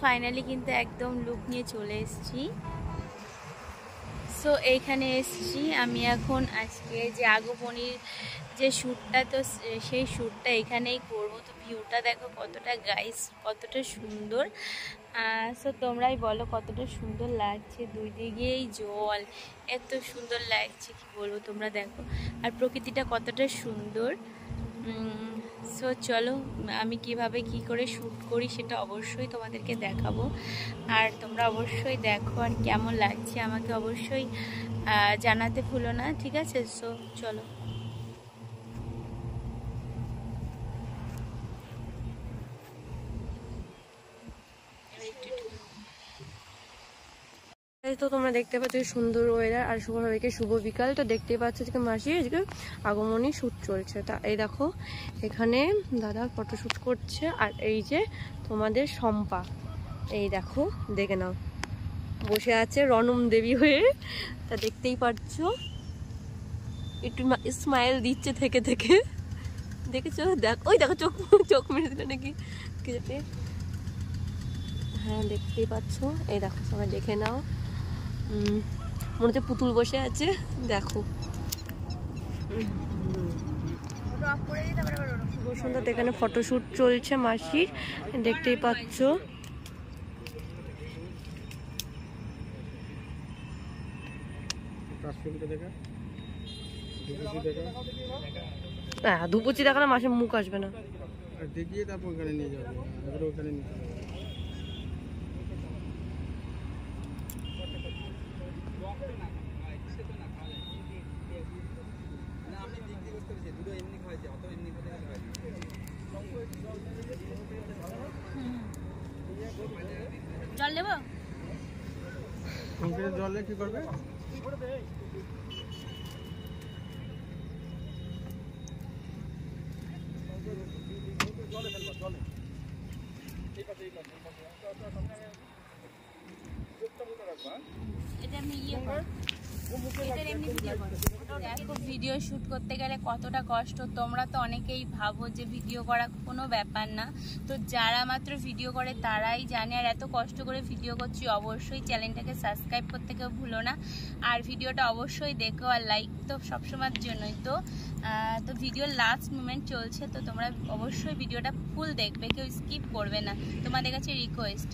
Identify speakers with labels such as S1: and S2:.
S1: Finally কিন্তু একদম look নিয়ে চলে এসেছি। সো এইখানে এসেছি আমি এখন আজকে যে আগমনীর যে শ্যুটটা, তো সেই শ্যুটটা এখানেই করবো। তো ভিউটা দেখো কতটা গাইস, কতটা সুন্দর। সো তোমরাই বলো কতটা সুন্দর লাগছে, দুই দিকেই জল, এত সুন্দর লাগছে কি বলবো, তোমরা দেখো। আর প্রকৃতিটা কতটা সুন্দর। সো চলো আমি কিভাবে কি করে শ্যুট করি সেটা অবশ্যই তোমাদেরকে দেখাবো। আর তোমরা অবশ্যই দেখো, আর কেমন লাগছে আমাকে অবশ্যই জানাতে ভুলো না, ঠিক আছে? সো চলো।
S2: তো তোমরা দেখতে পাচ্ছ সুন্দর ওয়েদার আর শুভ সবাইকে শুভ বিকাল। তো দেখতেই পাচ্ছ আজকে মাসির আজকে আগমনী শ্যুট চলছে। তা এই দেখো এখানে দাদা ফটোশ্যুট করছে। আর এই যে তোমাদের শম্পা, এই দেখো দেখে নাও বসে আছে রনম দেবী হয়ে। তা দেখতেই পাচ্ছ একটু স্মাইল দিচ্ছে থেকে থেকে, দেখেছো? দেখো ওই দেখো চোখ চোখ মেরে দিল নাকি, হ্যাঁ দেখতেই পাচ্ছ। এই দেখো সবাই দেখে নাও, মনে হচ্ছে পুতুল বসে আছে, দেখো খুব সুন্দর। এখানে ফটোশ্যুট চলছে মাসির, দেখতেই পাচ্ছ। হ্যাঁ দুপুচি দেখালে মাসের মুখ আসবে না। দেখিয়ে তারপর ওখানে নিয়ে যাবে, ওখানে নিয়ে যাবে।
S1: জল দেবো?
S2: জল কি করবে?
S1: এটা আমি ভিডিও শ্যুট করতে গেলে কতটা কষ্ট তোমরা তো অনেকেই ভাবো যে ভিডিও করা কোনো ব্যাপার না। তো যারা মাত্র ভিডিও করে তারাই জানে। আর এত কষ্ট করে ভিডিও করছি, অবশ্যই চ্যানেলটাকে সাবস্ক্রাইব করতে কেউ ভুলো না। আর ভিডিওটা অবশ্যই দেখো, আর লাইক তো সবসময়ের জন্যই। তো ভিডিওর লাস্ট মোমেন্ট চলছে, তো তোমরা অবশ্যই ভিডিওটা ফুল দেখবে, কেউ স্কিপ করবে না, তোমাদের কাছে রিকোয়েস্ট।